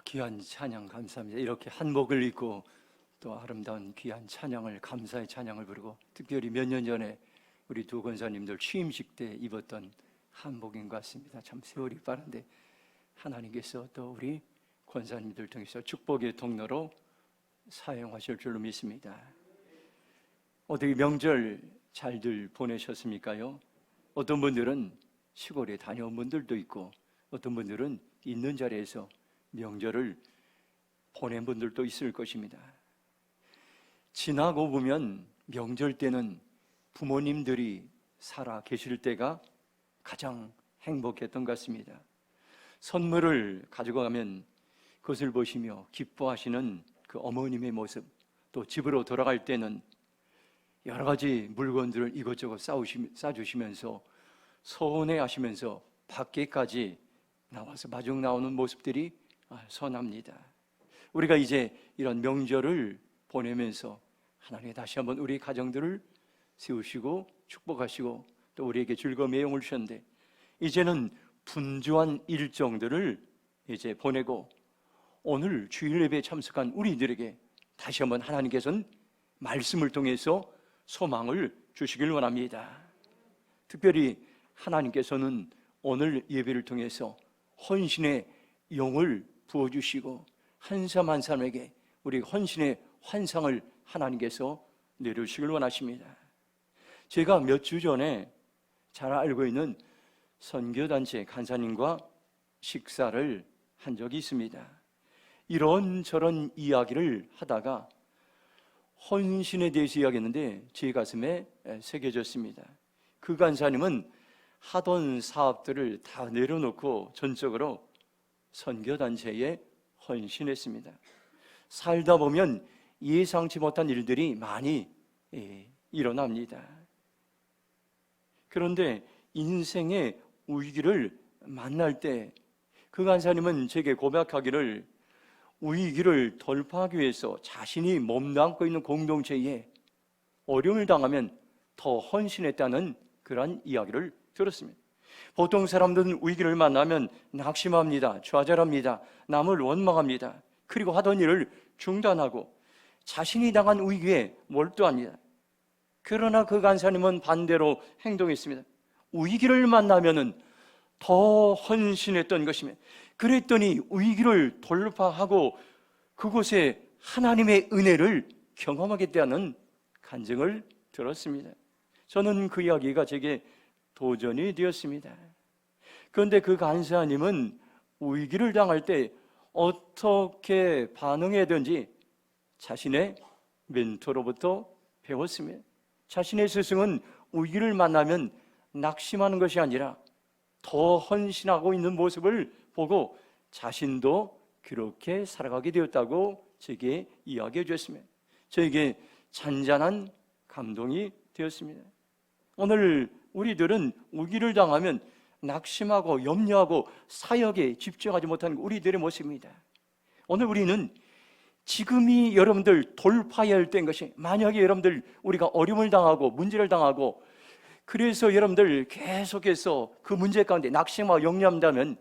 귀한 찬양 감사합니다. 이렇게 한복을 입고 또 아름다운 귀한 찬양을, 감사의 찬양을 부르고, 특별히 몇 년 전에 우리 두 권사님들 취임식 때 입었던 한복인 것 같습니다. 참 세월이 빠른데 하나님께서 또 우리 권사님들 통해서 축복의 통로로 사용하실 줄로 믿습니다. 어떻게 명절 잘들 보내셨습니까요? 어떤 분들은 시골에 다녀온 분들도 있고, 어떤 분들은 있는 자리에서 명절을 보낸 분들도 있을 것입니다. 지나고 보면 명절 때는 부모님들이 살아 계실 때가 가장 행복했던 것 같습니다. 선물을 가지고 가면 그것을 보시며 기뻐하시는 그 어머님의 모습, 또 집으로 돌아갈 때는 여러 가지 물건들을 이것저것 싸주시면서 서운해하시면서 밖에까지 나와서 마중 나오는 모습들이 선합니다. 우리가 이제 이런 명절을 보내면서 하나님 다시 한번 우리 가정들을 세우시고 축복하시고 또 우리에게 즐거움의 영을 주셨는데, 이제는 분주한 일정들을 이제 보내고 오늘 주일 예배에 참석한 우리들에게 다시 한번 하나님께서는 말씀을 통해서 소망을 주시길 원합니다. 특별히 하나님께서는 오늘 예배를 통해서 헌신의 영을 부어주시고 한 사람 한 사람에게 우리 헌신의 환상을 하나님께서 내려주시길 원하십니다. 제가 몇 주 전에 잘 알고 있는 선교단체 간사님과 식사를 한 적이 있습니다. 이런저런 이야기를 하다가 헌신에 대해서 이야기했는데 제 가슴에 새겨졌습니다. 그 간사님은 하던 사업들을 다 내려놓고 전적으로 선교단체에 헌신했습니다. 살다 보면 예상치 못한 일들이 많이 일어납니다. 그런데 인생의 위기를 만날 때 그 간사님은 제게 고백하기를, 위기를 돌파하기 위해서 자신이 몸담고 있는 공동체에 어려움을 당하면 더 헌신했다는 그러한 이야기를 들었습니다. 보통 사람들은 위기를 만나면 낙심합니다, 좌절합니다, 남을 원망합니다. 그리고 하던 일을 중단하고 자신이 당한 위기에 몰두합니다. 그러나 그 간사님은 반대로 행동했습니다. 위기를 만나면은 더 헌신했던 것이며, 그랬더니 위기를 돌파하고 그곳에 하나님의 은혜를 경험하겠다는 간증을 들었습니다. 저는 그 이야기가 제게 도전이 되었습니다. 그런데 그 간사님은 위기를 당할 때 어떻게 반응해야 되는지 자신의 멘토로부터 배웠습니다. 자신의 스승은 위기를 만나면 낙심하는 것이 아니라 더 헌신하고 있는 모습을 보고 자신도 그렇게 살아가게 되었다고 제게 이야기해 주었습니다. 저에게 잔잔한 감동이 되었습니다. 오늘 우리들은 위기를 당하면 낙심하고 염려하고 사역에 집중하지 못하는 우리들의 모습입니다. 오늘 우리는 지금이 여러분들 돌파해야 할 때인 것이, 만약에 여러분들 우리가 어려움을 당하고 문제를 당하고 그래서 여러분들 계속해서 그 문제 가운데 낙심하고 염려한다면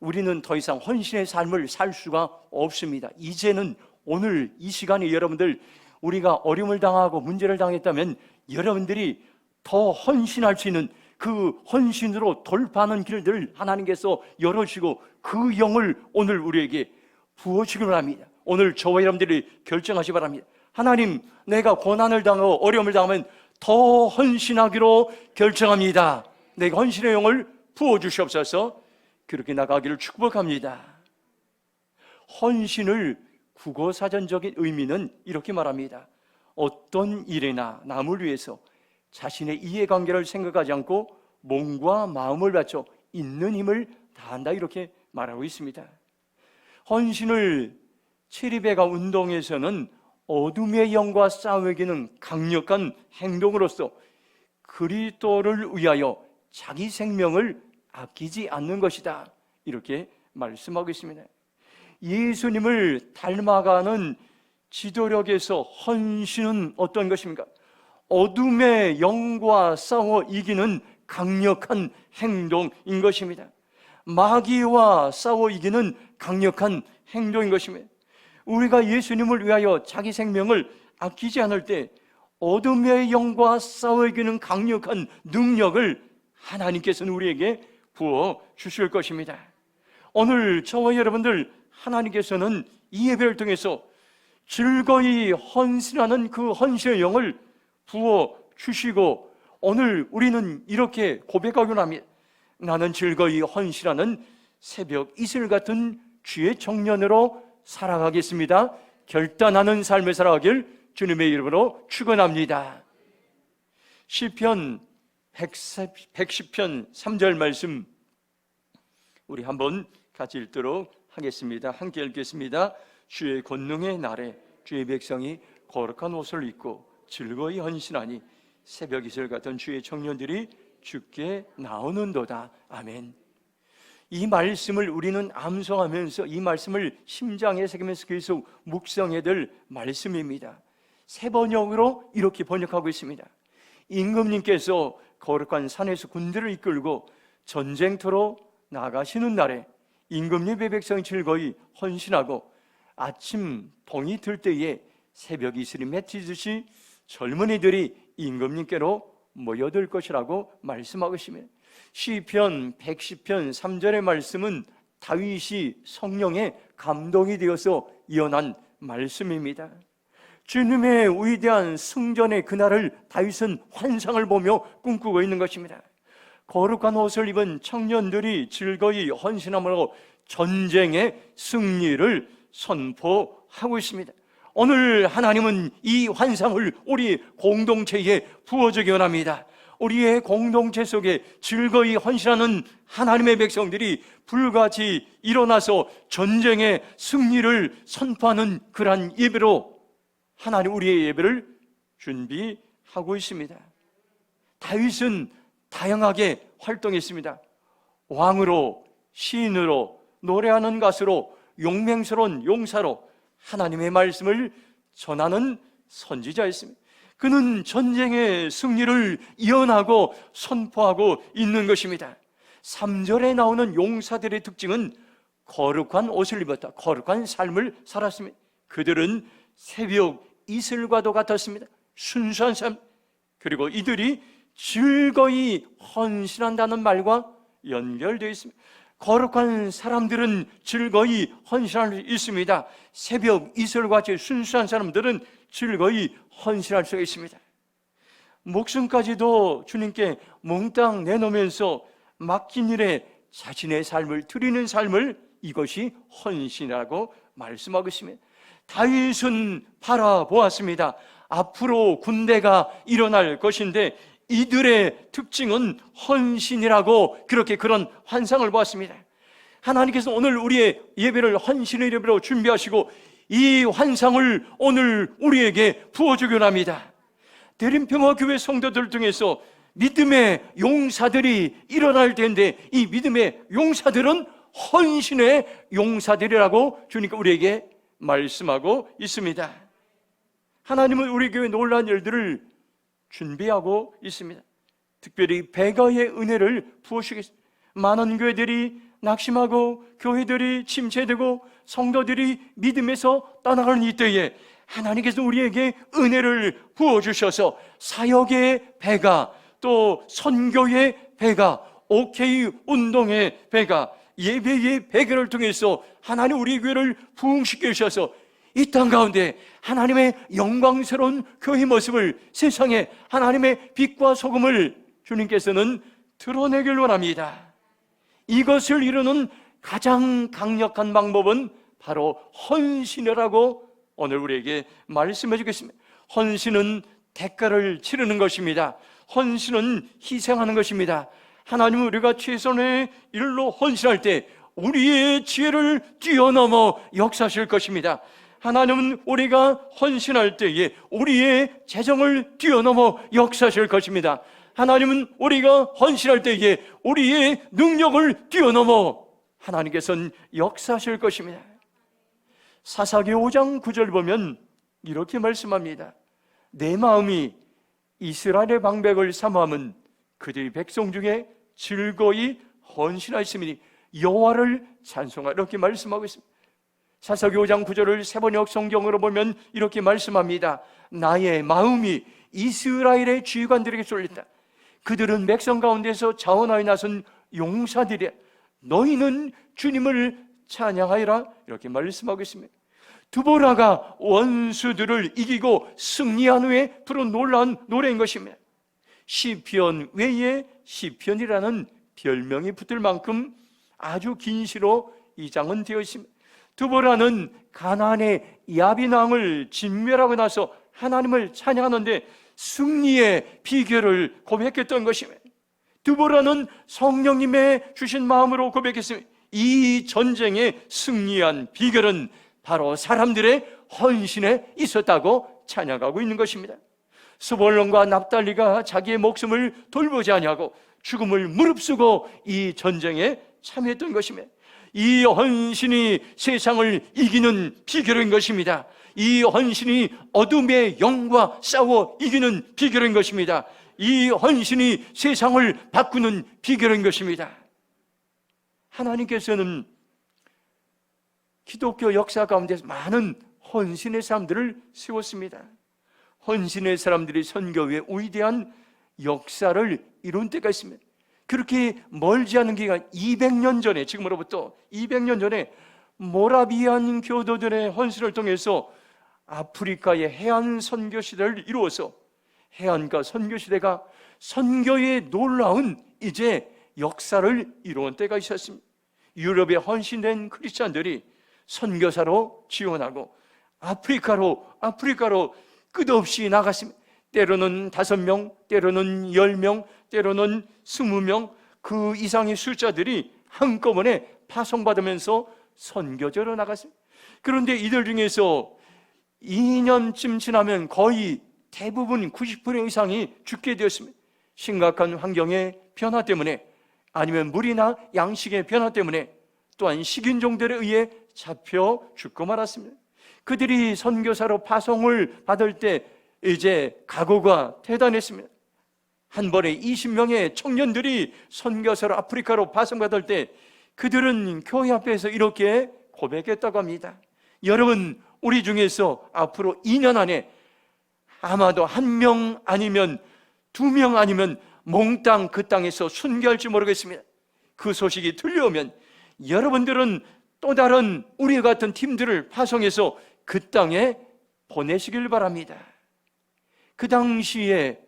우리는 더 이상 헌신의 삶을 살 수가 없습니다. 이제는 오늘 이 시간에 여러분들 우리가 어려움을 당하고 문제를 당했다면 여러분들이 더 헌신할 수 있는 그 헌신으로 돌파하는 길들을 하나님께서 열어주시고 그 영을 오늘 우리에게 부어주기를 합니다. 오늘 저와 여러분들이 결정하시기 바랍니다. 하나님, 내가 고난을 당하고 어려움을 당하면 더 헌신하기로 결정합니다. 내가 헌신의 영을 부어주시옵소서. 그렇게 나가기를 축복합니다. 헌신을 국어사전적인 의미는 이렇게 말합니다. 어떤 일이나 남을 위해서 자신의 이해관계를 생각하지 않고 몸과 마음을 바쳐 있는 힘을 다한다, 이렇게 말하고 있습니다. 헌신을 체리베가 운동에서는 어둠의 영과 싸워 이기는 강력한 행동으로서 그리스도를 위하여 자기 생명을 아끼지 않는 것이다, 이렇게 말씀하고 있습니다. 예수님을 닮아가는 지도력에서 헌신은 어떤 것입니까? 어둠의 영과 싸워 이기는 강력한 행동인 것입니다. 마귀와 싸워 이기는 강력한 행동인 것입니다. 우리가 예수님을 위하여 자기 생명을 아끼지 않을 때 어둠의 영과 싸워 이기는 강력한 능력을 하나님께서는 우리에게 부어 주실 것입니다. 오늘 저와 여러분들, 하나님께서는 이 예배를 통해서 즐거이 헌신하는 그 헌신의 영을 부어 주시고, 오늘 우리는 이렇게 고백하곤 합니다. 나는 즐거이 헌신하는 새벽 이슬 같은 주의 청년으로 살아가겠습니다. 결단하는 삶을 살아가길 주님의 이름으로 축원합니다. 시편 110편 3절 말씀 우리 한번 같이 읽도록 하겠습니다. 함께 읽겠습니다. 주의 권능의 날에 주의 백성이 거룩한 옷을 입고 즐거이 헌신하니 새벽 이슬 같은 주의 청년들이 주께 나오는도다. 아멘. 이 말씀을 우리는 암송하면서 이 말씀을 심장에 새기면서 계속 묵상해야 될 말씀입니다. 세 번역으로 이렇게 번역하고 있습니다. 임금님께서 거룩한 산에서 군대를 이끌고 전쟁터로 나가시는 날에 임금님의 백성이 즐거이 헌신하고 아침 동이 들 때에 새벽 이슬이 맺히듯이 젊은이들이 임금님께로 모여들 것이라고 말씀하고 있습니다. 시편 110편 3절의 말씀은 다윗이 성령에 감동이 되어서 이어난 말씀입니다. 주님의 위대한 승전의 그날을 다윗은 환상을 보며 꿈꾸고 있는 것입니다. 거룩한 옷을 입은 청년들이 즐거이 헌신함으로 전쟁의 승리를 선포하고 있습니다. 오늘 하나님은 이 환상을 우리 공동체에 부어주기 원합니다. 우리의 공동체 속에 즐거이 헌신하는 하나님의 백성들이 불같이 일어나서 전쟁의 승리를 선포하는 그러한 예배로 하나님 우리의 예배를 준비하고 있습니다. 다윗은 다양하게 활동했습니다. 왕으로, 시인으로, 노래하는 가수로, 용맹스러운 용사로 하나님의 말씀을 전하는 선지자였습니다. 그는 전쟁의 승리를 예언하고 선포하고 있는 것입니다. 3절에 나오는 용사들의 특징은 거룩한 옷을 입었다, 거룩한 삶을 살았습니다. 그들은 새벽 이슬과도 같았습니다. 순수한 삶, 그리고 이들이 즐거이 헌신한다는 말과 연결되어 있습니다. 거룩한 사람들은 즐거이 헌신할 수 있습니다. 새벽 이슬같이 순수한 사람들은 즐거이 헌신할 수 있습니다. 목숨까지도 주님께 몽땅 내놓으면서 맡긴 일에 자신의 삶을 드리는 삶을 이것이 헌신이라고 말씀하고 있습니다. 다윗은 바라보았습니다. 앞으로 군대가 일어날 것인데 이들의 특징은 헌신이라고 그렇게 그런 환상을 보았습니다. 하나님께서 오늘 우리의 예배를 헌신의 예배로 준비하시고 이 환상을 오늘 우리에게 부어주기 원합니다. 대림평화교회 성도들 중에서 믿음의 용사들이 일어날 텐데 이 믿음의 용사들은 헌신의 용사들이라고 주님께 우리에게 말씀하고 있습니다. 하나님은 우리 교회 놀라운 일들을 준비하고 있습니다. 특별히 배가의 은혜를 부어주시겠습니다. 많은 교회들이 낙심하고 교회들이 침체되고 성도들이 믿음에서 떠나가는 이때에 하나님께서 우리에게 은혜를 부어주셔서 사역의 배가, 또 선교의 배가, OK 운동의 배가, 예배의 배가를 통해서 하나님 우리 교회를 부흥시켜 주셔서 이 땅 가운데 하나님의 영광스러운 교회 모습을, 세상에 하나님의 빛과 소금을 주님께서는 드러내길 원합니다. 이것을 이루는 가장 강력한 방법은 바로 헌신이라고 오늘 우리에게 말씀해 주겠습니다. 헌신은 대가를 치르는 것입니다. 헌신은 희생하는 것입니다. 하나님은 우리가 최선의 일로 헌신할 때 우리의 지혜를 뛰어넘어 역사하실 것입니다. 하나님은 우리가 헌신할 때에 우리의 재정을 뛰어넘어 역사하실 것입니다. 하나님은 우리가 헌신할 때에 우리의 능력을 뛰어넘어 하나님께서는 역사하실 것입니다. 사사기 5장 9절 보면 이렇게 말씀합니다. 내 마음이 이스라엘의 방백을 사모함은 그들의 백성 중에 즐거이 헌신하였으니 여호와를 찬송하라 이렇게 말씀하고 있습니다. 사사기 5장 9절을 세번역 성경으로 보면 이렇게 말씀합니다. 나의 마음이 이스라엘의 지휘관들에게 쏠린다. 그들은 백성 가운데서 자원하여 나선 용사들이야. 너희는 주님을 찬양하여라 이렇게 말씀하고 있습니다. 드보라가 원수들을 이기고 승리한 후에 부른 놀라운 노래인 것입니다. 시편 외에 시편이라는 별명이 붙을 만큼 아주 긴 시로 이 장은 되어 있습니다. 드보라는 가나안의 야빈 왕을 진멸하고 나서 하나님을 찬양하는데 승리의 비결을 고백했던 것입니다. 드보라는 성령님의 주신 마음으로 고백했습니다. 이 전쟁에 승리한 비결은 바로 사람들의 헌신에 있었다고 찬양하고 있는 것입니다. 스볼론과 납달리가 자기의 목숨을 돌보지 아니하고 죽음을 무릅쓰고 이 전쟁에 참여했던 것입니다. 이 헌신이 세상을 이기는 비결인 것입니다. 이 헌신이 어둠의 영과 싸워 이기는 비결인 것입니다. 이 헌신이 세상을 바꾸는 비결인 것입니다. 하나님께서는 기독교 역사 가운데서 많은 헌신의 사람들을 세웠습니다. 헌신의 사람들이 선교의 위대한 역사를 이룬 때가 있습니다. 그렇게 멀지 않은 기간 200년 전에, 지금으로부터 200년 전에 모라비안 교도들의 헌신을 통해서 아프리카의 해안 선교 시대를 이루어서 해안가 선교 시대가 선교의 놀라운 이제 역사를 이루는 때가 있었습니다. 유럽에 헌신된 크리스찬들이 선교사로 지원하고 아프리카로 끝없이 나갔습니다. 때로는 5명, 때로는 10명, 때로는 20명 그 이상의 숫자들이 한꺼번에 파송받으면서 선교제로 나갔습니다. 그런데 이들 중에서 2년쯤 지나면 거의 대부분 90% 이상이 죽게 되었습니다. 심각한 환경의 변화 때문에, 아니면 물이나 양식의 변화 때문에, 또한 식인종들에 의해 잡혀 죽고 말았습니다. 그들이 선교사로 파송을 받을 때 이제 각오가 대단했습니다. 한 번에 20명의 청년들이 선교사로 아프리카로 파송받을 때 그들은 교회 앞에서 이렇게 고백했다고 합니다. 여러분, 우리 중에서 앞으로 2년 안에 아마도 1명 아니면 2명 아니면 몽땅 그 땅에서 순교할지 모르겠습니다. 그 소식이 들려오면 여러분들은 또 다른 우리 같은 팀들을 파송해서 그 땅에 보내시길 바랍니다. 그 당시에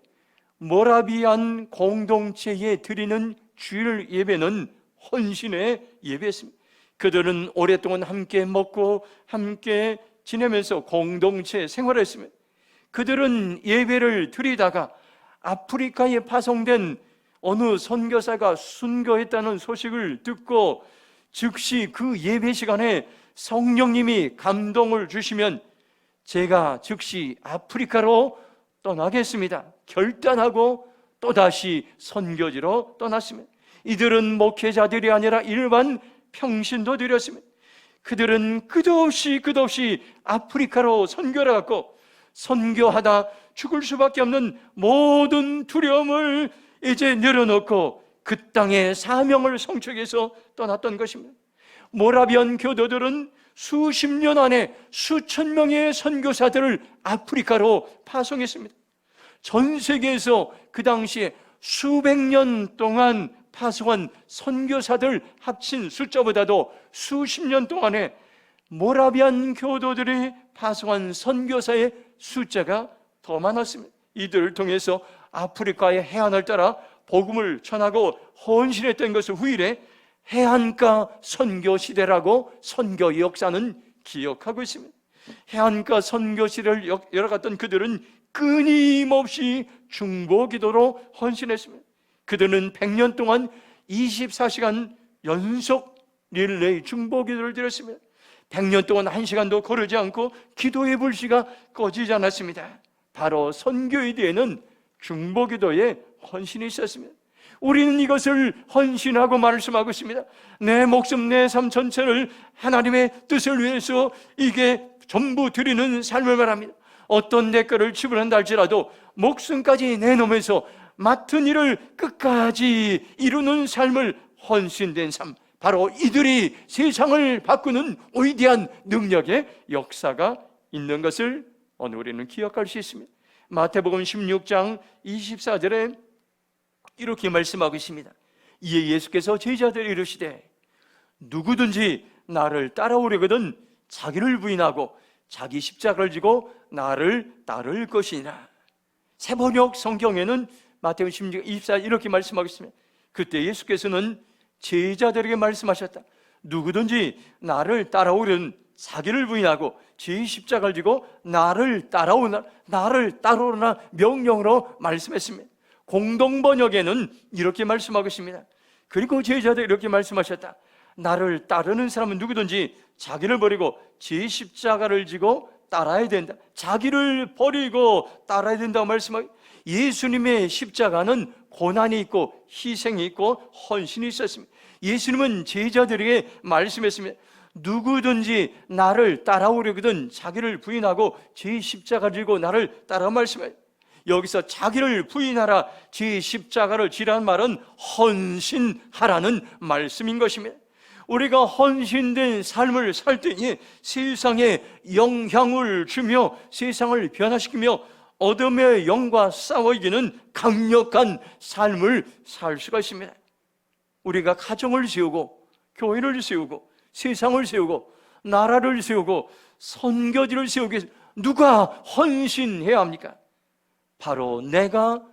모라비안 공동체에 드리는 주일 예배는 헌신의 예배였습니다. 그들은 오랫동안 함께 먹고 함께 지내면서 공동체 생활했습니다. 그들은 예배를 드리다가 아프리카에 파송된 어느 선교사가 순교했다는 소식을 듣고 즉시 그 예배 시간에 성령님이 감동을 주시면 제가 즉시 아프리카로 떠나겠습니다. 결단하고 또다시 선교지로 떠났습니다. 이들은 목회자들이 아니라 일반 평신도들이었습니다. 그들은 끝없이 아프리카로 선교를 갔고 선교하다 죽을 수밖에 없는 모든 두려움을 이제 내려놓고 그 땅의 사명을 성취하기 위해서 떠났던 것입니다. 모라비안 교도들은 수십 년 안에 수천 명의 선교사들을 아프리카로 파송했습니다. 전 세계에서 그 당시에 수백 년 동안 파송한 선교사들 합친 숫자보다도 수십 년 동안에 모라비안 교도들이 파송한 선교사의 숫자가 더 많았습니다. 이들을 통해서 아프리카의 해안을 따라 복음을 전하고 헌신했던 것을 후일에 해안가 선교 시대라고 선교의 역사는 기억하고 있습니다. 해안가 선교 시대를 열어갔던 그들은 끊임없이 중보기도로 헌신했습니다. 그들은 100년 동안 24시간 연속 릴레이 중보기도를 드렸습니다. 100년 동안 1시간도 거르지 않고 기도의 불씨가 꺼지지 않았습니다. 바로 선교의 뒤에는 중보기도의 헌신이 있었습니다. 우리는 이것을 헌신하고 말씀하고 있습니다. 내 목숨, 내 삶 전체를 하나님의 뜻을 위해서 이게 전부 드리는 삶을 말합니다. 어떤 대가를 지불한다 할지라도 목숨까지 내놓으면서 맡은 일을 끝까지 이루는 삶을 헌신된 삶, 바로 이들이 세상을 바꾸는 위대한 능력의 역사가 있는 것을 오늘 우리는 기억할 수 있습니다. 마태복음 16장 24절에 이렇게 말씀하고 있습니다. 이에 예수께서 제자들에게 이르시되 누구든지 나를 따라오려거든 자기를 부인하고 자기 십자가를 지고 나를 따를 것이니라. 세번역 성경에는 마태복음 16장 24절 이렇게 말씀하고 있습니다. 그때 예수께서는 제자들에게 말씀하셨다. 누구든지 나를 따라오려는 자기를 부인하고 제 십자가를 지고 나를 따라오라 명령으로 말씀했습니다. 공동번역에는 이렇게 말씀하고 있습니다. 그리고 제자들이 이렇게 말씀하셨다. 나를 따르는 사람은 누구든지 자기를 버리고 제 십자가를 지고 따라야 된다. 자기를 버리고 따라야 된다고 말씀하고, 예수님의 십자가는 고난이 있고 희생이 있고 헌신이 있었습니다. 예수님은 제자들에게 말씀했습니다. 누구든지 나를 따라오려거든 자기를 부인하고 제 십자가를 지고 나를 따라 말씀해요. 여기서 자기를 부인하라, 제 십자가를 지라는 말은 헌신하라는 말씀인 것입니다. 우리가 헌신된 삶을 살 때에 세상에 영향을 주며 세상을 변화시키며 어둠의 영과 싸워 이기는 강력한 삶을 살 수가 있습니다. 우리가 가정을 세우고 교회를 세우고 세상을 세우고 나라를 세우고 선교지를 세우기 위해서 누가 헌신해야 합니까? 바로 내가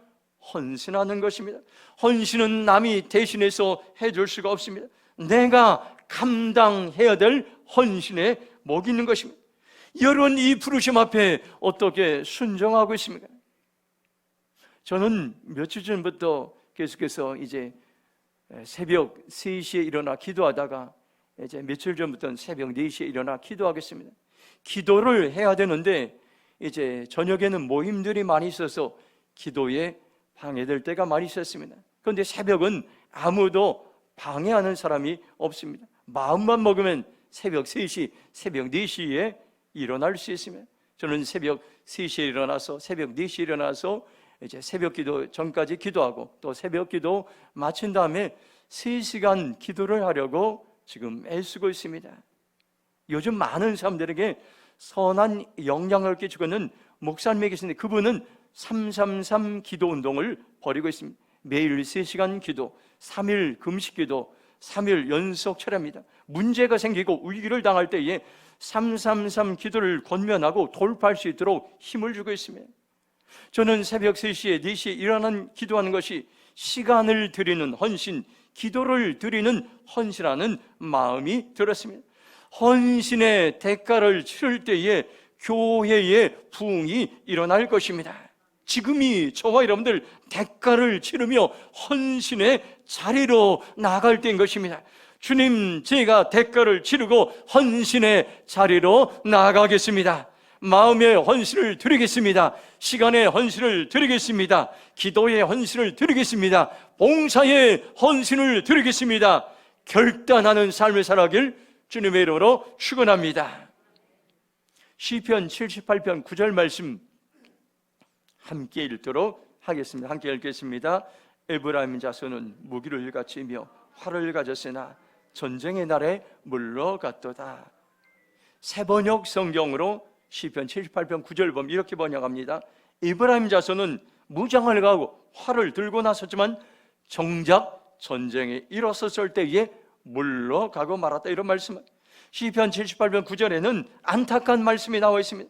헌신하는 것입니다. 헌신은 남이 대신해서 해줄 수가 없습니다. 내가 감당해야 될 헌신의 목이 있는 것입니다. 여러분, 이 부르심 앞에 어떻게 순종하고 있습니까? 저는 며칠 전부터 계속해서 이제 새벽 3시에 일어나 기도하다가 이제 며칠 전부터는 새벽 4시에 일어나 기도하겠습니다. 기도를 해야 되는데 이제 저녁에는 모임들이 많이 있어서 기도에 방해될 때가 많이 있었습니다. 그런데 새벽은 아무도 방해하는 사람이 없습니다. 마음만 먹으면 새벽 3시, 새벽 4시에 일어날 수 있습니다. 저는 새벽 3시에 일어나서 새벽 4시에 일어나서 이제 새벽 기도 전까지 기도하고 또 새벽 기도 마친 다음에 3시간 기도를 하려고 지금 애쓰고 있습니다. 요즘 많은 사람들에게 선한 영향을 끼치고 있는 목사님이 계신데 그분은 333 기도 운동을 벌이고 있습니다. 매일 3시간 기도, 3일 금식 기도, 3일 연속 철야입니다. 문제가 생기고 위기를 당할 때에 333 기도를 권면하고 돌파할 수 있도록 힘을 주고 있습니다. 저는 새벽 3시에 4시에 일어나는 기도하는 것이 시간을 드리는 헌신, 기도를 드리는 헌신하는 마음이 들었습니다. 헌신의 대가를 치를 때에 교회의 부흥이 일어날 것입니다. 지금이 저와 여러분들 대가를 치르며 헌신의 자리로 나갈 때인 것입니다. 주님, 제가 대가를 치르고 헌신의 자리로 나아가겠습니다. 마음의 헌신을 드리겠습니다. 시간의 헌신을 드리겠습니다. 기도의 헌신을 드리겠습니다. 봉사의 헌신을 드리겠습니다. 결단하는 삶을 살아가길 주님의 이름으로 축원합니다. 시편 78편 9절 말씀 함께 읽도록 하겠습니다. 함께 읽겠습니다. 에브라임 자손은 무기를 갖추며 활을 가졌으나 전쟁의 날에 물러갔도다. 세번역 성경으로 시편 78편 9절 보면 이렇게 번역합니다. 에브라임 자손은 무장을 가고 활을 들고 나섰지만 정작 전쟁에 일어섰을 때에 물러가고 말았다. 이런 말씀. 시편 78편 9절에는 안타까운 말씀이 나와 있습니다.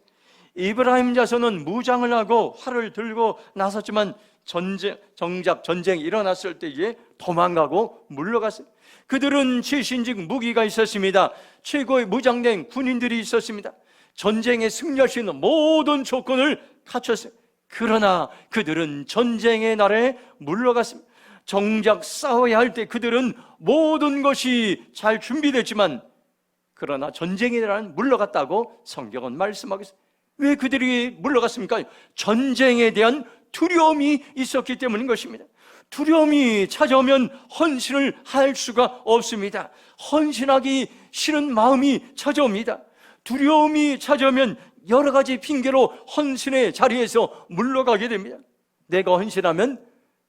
이브라임 자손은 무장을 하고 활을 들고 나섰지만 정작 전쟁이 일어났을 때에 도망가고 물러갔어요. 그들은 최신식 무기가 있었습니다. 최고의 무장된 군인들이 있었습니다. 전쟁에 승리할 수 있는 모든 조건을 갖췄어요. 그러나 그들은 전쟁의 날에 물러갔습니다. 정작 싸워야 할 때 그들은 모든 것이 잘 준비됐지만 그러나 전쟁의 날은 물러갔다고 성경은 말씀하고 있습니다. 왜 그들이 물러갔습니까? 전쟁에 대한 두려움이 있었기 때문인 것입니다. 두려움이 찾아오면 헌신을 할 수가 없습니다. 헌신하기 싫은 마음이 찾아옵니다. 두려움이 찾아오면 여러 가지 핑계로 헌신의 자리에서 물러가게 됩니다. 내가 헌신하면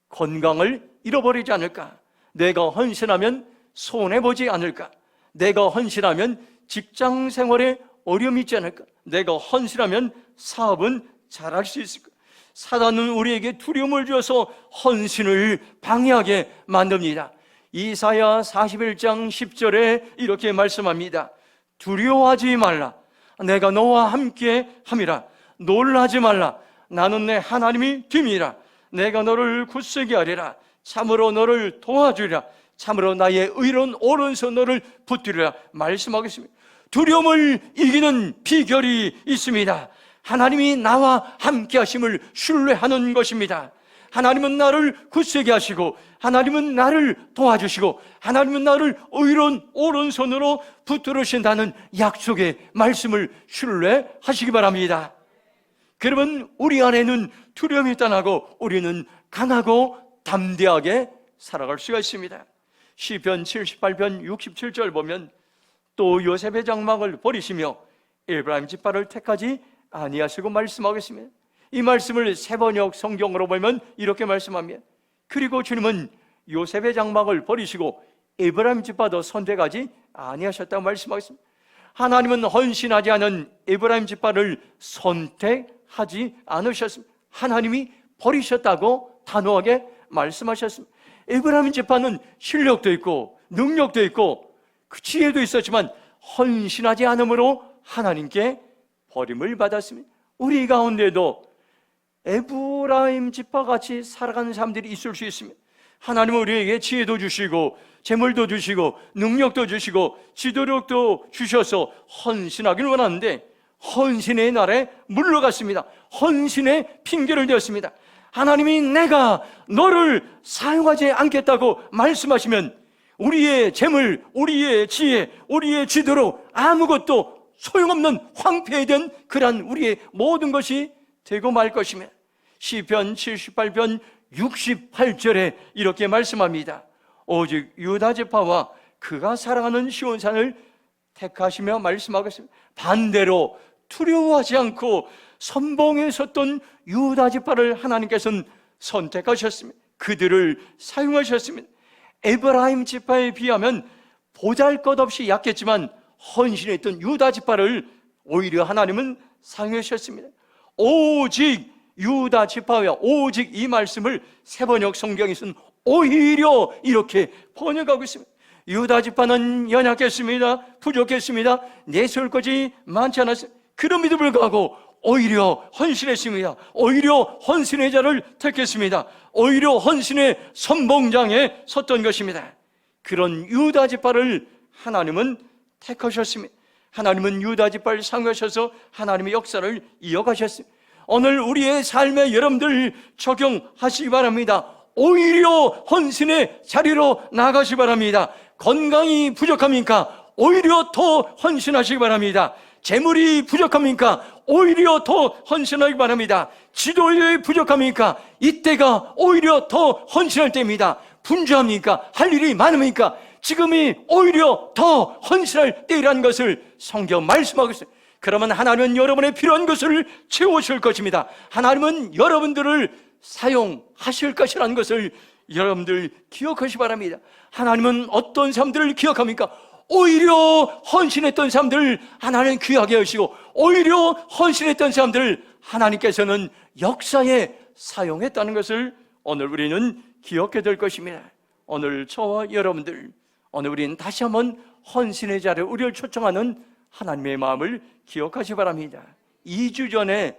건강을 잃어버리지 않을까? 내가 헌신하면 손해보지 않을까? 내가 헌신하면 직장 생활에 어려움이 있지 않을까? 내가 헌신하면 사업은 잘할 수 있을까? 사단은 우리에게 두려움을 주어서 헌신을 방해하게 만듭니다. 이사야 41장 10절에 이렇게 말씀합니다. 두려워하지 말라. 내가 너와 함께 함이라. 놀라지 말라. 나는 내 하나님이 됨이라. 내가 너를 굳세게 하리라. 참으로 너를 도와주리라. 참으로 나의 의로운 오른손 너를 붙들리라. 말씀하겠습니다. 두려움을 이기는 비결이 있습니다. 하나님이 나와 함께 하심을 신뢰하는 것입니다. 하나님은 나를 굳세게 하시고, 하나님은 나를 도와주시고, 하나님은 나를 의로운 오른손으로 붙들으신다는 약속의 말씀을 신뢰하시기 바랍니다. 그러면 우리 안에는 두려움이 떠나고 우리는 강하고 담대하게 살아갈 수가 있습니다. 시편 78편 67절 보면, 또 요셉의 장막을 버리시며 에브라임 지파를 택하지 아니하시고 말씀하겠습니다. 이 말씀을 세번역 성경으로 보면 이렇게 말씀합니다. 그리고 주님은 요셉의 장막을 버리시고 에브라임 지파도 선택하지 아니하셨다고 말씀하겠습니다. 하나님은 헌신하지 않은 에브라임 지파를 선택하지 않으셨습니다. 하나님이 버리셨다고 단호하게 말씀하셨습니다. 에브라임 지파는 실력도 있고 능력도 있고 그 지혜도 있었지만 헌신하지 않음으로 하나님께 버림을 받았습니다. 우리 가운데도 에브라임 지파같이 살아가는 사람들이 있을 수 있습니다. 하나님은 우리에게 지혜도 주시고 재물도 주시고 능력도 주시고 지도력도 주셔서 헌신하기를 원하는데 헌신의 날에 물러갔습니다. 헌신의 핑계를 대었습니다. 하나님이 내가 너를 사용하지 않겠다고 말씀하시면 우리의 재물, 우리의 지혜, 우리의 지도로 아무것도 소용없는 황폐된 그러한 우리의 모든 것이 되고 말 것이며, 시편 78편 68절에 이렇게 말씀합니다. 오직 유다 지파와 그가 사랑하는 시온산을 택하시며 말씀하겠습니다. 반대로 두려워하지 않고 선봉에 섰던 유다 지파를 하나님께서는 선택하셨습니다. 그들을 사용하셨습니다. 에브라임 지파에 비하면 보잘것없이 약했지만 헌신했던 유다 지파를 오히려 하나님은 사용하셨습니다. 오직 유다 지파와 오직 이 말씀을 세번역 성경에서는 오히려 이렇게 번역하고 있습니다. 유다 지파는 연약했습니다. 부족했습니다. 내세울 것이 많지 않았습니다. 그럼에도 불구하고 오히려 헌신했습니다. 오히려 헌신의 자를 택했습니다. 오히려 헌신의 선봉장에 섰던 것입니다. 그런 유다 지파를 하나님은 택하셨습니다. 하나님은 유다 지파를 사용하셔서 하나님의 역사를 이어가셨습니다. 오늘 우리의 삶에 여러분들 적용하시기 바랍니다. 오히려 헌신의 자리로 나가시기 바랍니다. 건강이 부족합니까? 오히려 더 헌신하시기 바랍니다. 재물이 부족합니까? 오히려 더 헌신하기 바랍니다. 지도력이 부족합니까? 이때가 오히려 더 헌신할 때입니다. 분주합니까? 할 일이 많습니까? 지금이 오히려 더 헌신할 때라는 것을 성경 말씀하고 있어요. 그러면 하나님은 여러분의 필요한 것을 채우실 것입니다. 하나님은 여러분들을 사용하실 것이라는 것을 여러분들 기억하시기 바랍니다. 하나님은 어떤 사람들을 기억합니까? 오히려 헌신했던 사람들을 하나님은 귀하게 하시고 오히려 헌신했던 사람들을 하나님께서는 역사에 사용했다는 것을 오늘 우리는 기억해야 될 것입니다. 오늘 저와 여러분들, 오늘 우리는 다시 한번 헌신의 자리에 우리를 초청하는 하나님의 마음을 기억하시기 바랍니다. 2주 전에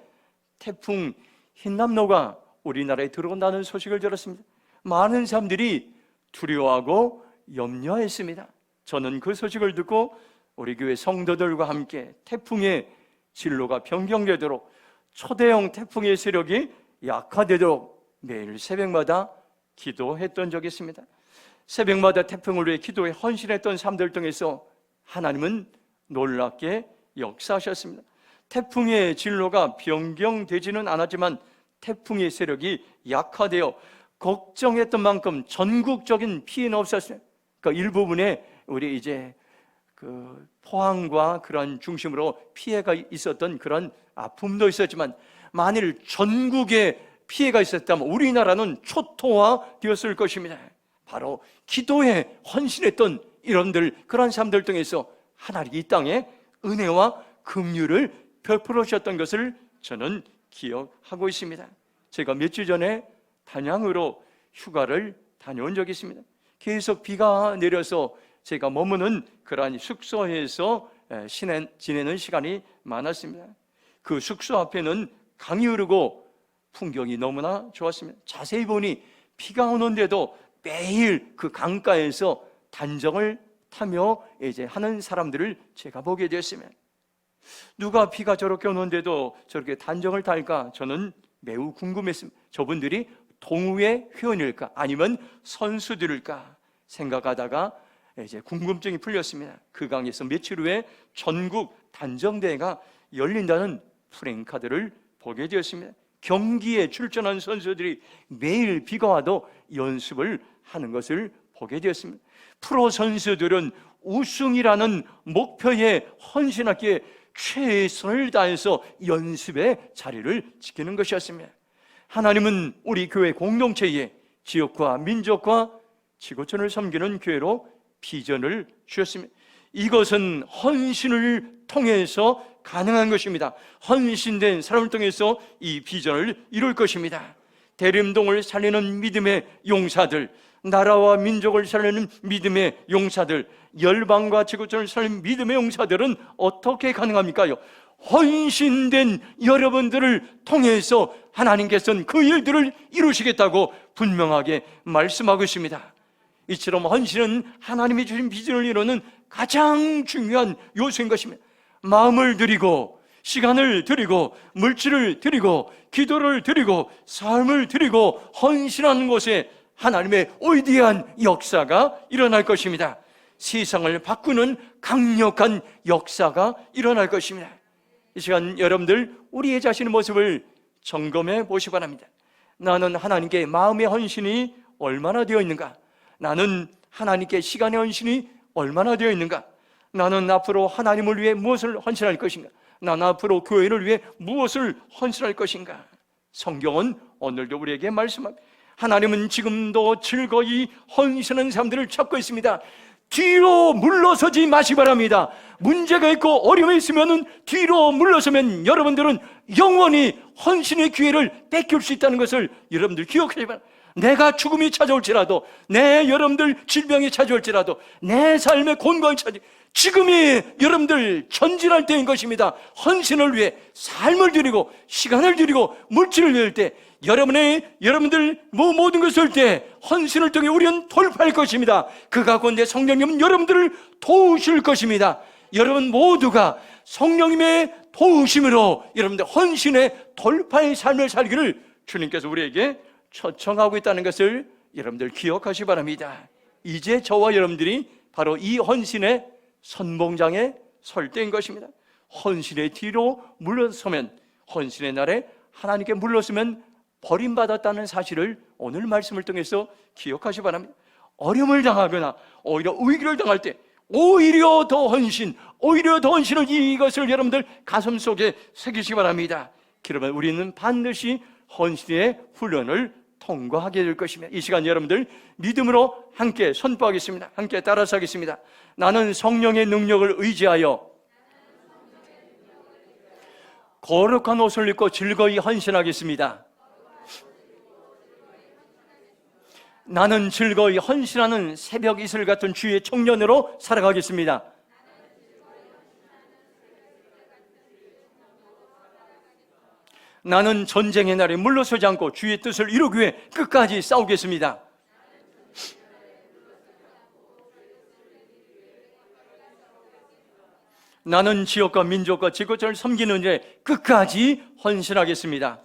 태풍 흰남노가 우리나라에 들어온다는 소식을 들었습니다. 많은 사람들이 두려워하고 염려했습니다. 저는 그 소식을 듣고 우리 교회 성도들과 함께 태풍의 진로가 변경되도록, 초대형 태풍의 세력이 약화되도록 매일 새벽마다 기도했던 적이 있습니다. 새벽마다 태풍을 위해 기도에 헌신했던 사람들 중에서 하나님은 놀랍게 역사하셨습니다. 태풍의 진로가 변경되지는 않았지만 태풍의 세력이 약화되어 걱정했던 만큼 전국적인 피해는 없었어요. 그러니까 일부분에 우리 이제 그 포항과 그런 중심으로 피해가 있었던 그런 아픔도 있었지만, 만일 전국에 피해가 있었다면 우리나라는 초토화 되었을 것입니다. 바로 기도에 헌신했던 이런들, 그런 사람들 통해서 하나님이 이 땅에 은혜와 긍휼을 베풀어 주셨던 것을 저는 기억하고 있습니다. 제가 몇 주 전에 단양으로 휴가를 다녀온 적이 있습니다. 계속 비가 내려서 제가 머무는 그러한 숙소에서 지내는 시간이 많았습니다. 그 숙소 앞에는 강이 흐르고 풍경이 너무나 좋았습니다. 자세히 보니 비가 오는데도 매일 그 강가에서 단정을 타며 이제 하는 사람들을 제가 보게 되었습니다. 누가 비가 저렇게 오는데도 저렇게 단정을 탈까? 저는 매우 궁금했습니다. 저분들이 동호회 회원일까? 아니면 선수들일까? 생각하다가 이제 궁금증이 풀렸습니다. 그 강에서 며칠 후에 전국 단정대회가 열린다는 프랭카드를 보게 되었습니다. 경기에 출전한 선수들이 매일 비가 와도 연습을 하는 것을 보게 되었습니다. 프로 선수들은 우승이라는 목표에 헌신하기에 최선을 다해서 연습의 자리를 지키는 것이었습니다. 하나님은 우리 교회 공동체에 지역과 민족과 지구촌을 섬기는 교회로 비전을 주셨습니다. 이것은 헌신을 통해서 가능한 것입니다. 헌신된 사람을 통해서 이 비전을 이룰 것입니다. 대림동을 살리는 믿음의 용사들, 나라와 민족을 살리는 믿음의 용사들, 열방과 지구촌을 살리는 믿음의 용사들은 어떻게 가능합니까요? 헌신된 여러분들을 통해서 하나님께서는 그 일들을 이루시겠다고 분명하게 말씀하고 있습니다. 이처럼 헌신은 하나님이 주신 비전을 이루는 가장 중요한 요소인 것입니다. 마음을 드리고, 시간을 드리고, 물질을 드리고, 기도를 드리고, 삶을 드리고 헌신하는 곳에 하나님의 위대한 역사가 일어날 것입니다. 세상을 바꾸는 강력한 역사가 일어날 것입니다. 이 시간 여러분들 우리의 자신의 모습을 점검해 보시기 바랍니다. 나는 하나님께 마음의 헌신이 얼마나 되어 있는가? 나는 하나님께 시간의 헌신이 얼마나 되어 있는가? 나는 앞으로 하나님을 위해 무엇을 헌신할 것인가? 나는 앞으로 교회를 위해 무엇을 헌신할 것인가? 성경은 오늘도 우리에게 말씀합니다. 하나님은 지금도 즐거이 헌신하는 사람들을 찾고 있습니다. 뒤로 물러서지 마시기 바랍니다. 문제가 있고 어려움이 있으면 뒤로 물러서면 여러분들은 영원히 헌신의 기회를 뺏길 수 있다는 것을 여러분들 기억하셔야 합니다. 내가 죽음이 찾아올지라도, 내 여러분들 질병이 찾아올지라도, 내 삶의 곤고함이 지금이 여러분들 전진할 때인 것입니다. 헌신을 위해 삶을 드리고 시간을 드리고 물질을 드릴 때, 여러분들 모든 것을 때 헌신을 통해 우리는 돌파할 것입니다. 그 가운데 성령님은 여러분들을 도우실 것입니다. 여러분 모두가 성령님의 도우심으로 여러분들 헌신의 돌파의 삶을 살기를 주님께서 우리에게 초청하고 있다는 것을 여러분들 기억하시기 바랍니다. 이제 저와 여러분들이 바로 이 헌신의 선봉장에 설 때인 것입니다. 헌신의 뒤로 물러서면, 헌신의 날에 하나님께 물러서면 버림받았다는 사실을 오늘 말씀을 통해서 기억하시기 바랍니다. 어려움을 당하거나 오히려 위기를 당할 때 오히려 더 헌신을 이것을 여러분들 가슴속에 새기시기 바랍니다. 그러면 우리는 반드시 헌신의 훈련을 통과하게 될 것입니다. 이 시간 여러분들 믿음으로 함께 선포하겠습니다. 함께 따라서 하겠습니다. 나는 성령의 능력을 의지하여 거룩한 옷을 입고 즐거이 헌신하겠습니다. 나는 즐거이 헌신하는 새벽 이슬 같은 주의 청년으로 살아가겠습니다. 나는 전쟁의 날에 물러서지 않고 주의 뜻을 이루기 위해 끝까지 싸우겠습니다. 나는 지역과 민족과 지구촌을 섬기는 일에 끝까지 헌신하겠습니다.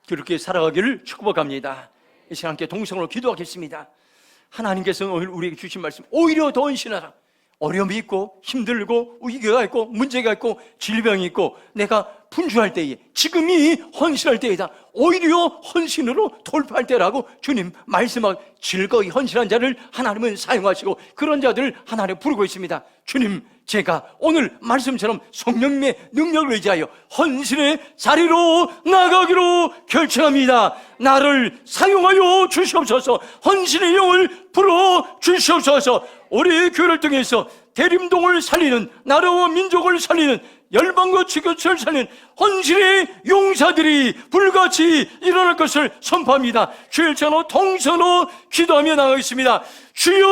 그렇게 살아가기를 축복합니다. 이 시간 함께 동성으로 기도하겠습니다. 하나님께서 오늘 우리에게 주신 말씀, 오히려 더 헌신하라. 어려움이 있고 힘들고 위기가 있고 문제가 있고 질병이 있고 내가 분주할 때에, 지금이 헌신할 때이다. 오히려 헌신으로 돌파할 때라고 주님 말씀하고, 즐거이 헌신한 자를 하나님은 사용하시고 그런 자들을 하나님 부르고 있습니다. 주님, 제가 오늘 말씀처럼 성령님의 능력을 의지하여 헌신의 자리로 나가기로 결정합니다. 나를 사용하여 주시옵소서. 헌신의 영을 불어 주시옵소서. 우리 교회를 통해서 대림동을 살리는, 나라와 민족을 살리는, 열방과 지교체를 살리는 헌신의 용사들이 불같이 일어날 것을 선포합니다. 주일 찬호 통성으로 기도하며 나가겠습니다. 주여,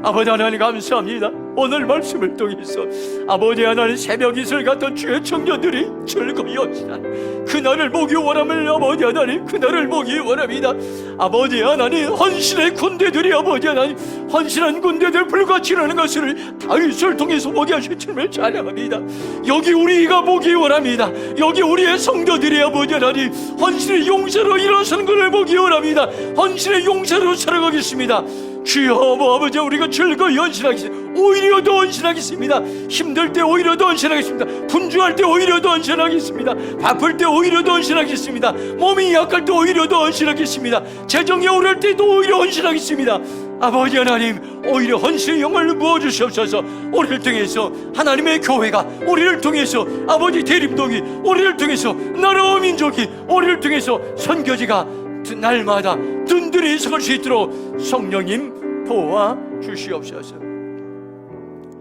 아버지 하나님 감사합니다. 오늘 말씀을 통해서 아버지 하나님 새벽 이슬 같은 주의 청년들이 즐거이 헌신하는 그날을 보기 원함을 아버지 하나님, 그날을 보기 원합니다. 아버지 하나님, 헌신의 군대들이 아버지 하나님, 헌신한 군대들 불같이 일어나는 것을 다윗을 통해서 보게 하실 주님을 찬양합니다. 여기 우리가 보기 원합니다. 여기 우리의 성도들이 아버지 하나님 헌신의 용사로 일어서는 것을 보기 원합니다. 헌신의 용사로 살아가겠습니다. 주여 아버지, 우리가 즐거이 헌신하겠습니다. 오히려 더 헌신하겠습니다. 힘들 때 오히려 더 헌신하겠습니다. 분주할 때 오히려 더 헌신하겠습니다. 바쁠 때 오히려 더 헌신하겠습니다. 몸이 약할 때 오히려 더 헌신하겠습니다. 재정이 어려울 때도 오히려 헌신하겠습니다. 아버지 하나님, 오히려 헌신의 영을 부어주시옵소서. 우리를 통해서 하나님의 교회가, 우리를 통해서 아버지 대림동이, 우리를 통해서 나라와 민족이, 우리를 통해서 선교지가 날마다 든든히 설 수 있도록 성령님 도와주시옵소서.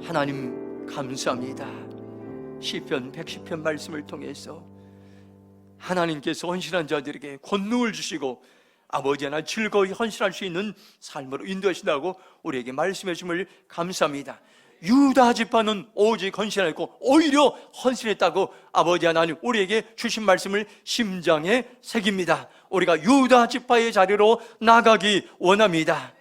하나님 감사합니다. 시편 110편 말씀을 통해서 하나님께서 헌신한 자들에게 권능을 주시고 아버지 하나 즐거이 헌신할 수 있는 삶으로 인도하신다고 우리에게 말씀해 주심을 감사합니다. 유다 지파는 오직 헌신했고 오히려 헌신했다고 아버지 하나님 우리에게 주신 말씀을 심장에 새깁니다. 우리가 유다 지파의 자리로 나가기 원합니다.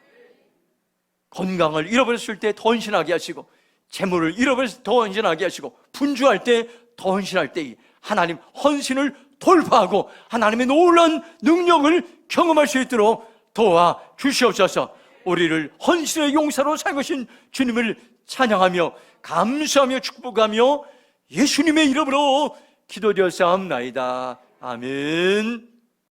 건강을 잃어버렸을 때 더 헌신하게 하시고, 재물을 잃어버렸을 때 더 헌신하게 하시고, 분주할 때 더 헌신할 때 하나님 헌신을 돌파하고 하나님의 놀라운 능력을 경험할 수 있도록 도와주시옵소서. 우리를 헌신의 용사로 사용하신 주님을 찬양하며 감사하며 축복하며 예수님의 이름으로 기도드렸사옵나이다. 아멘.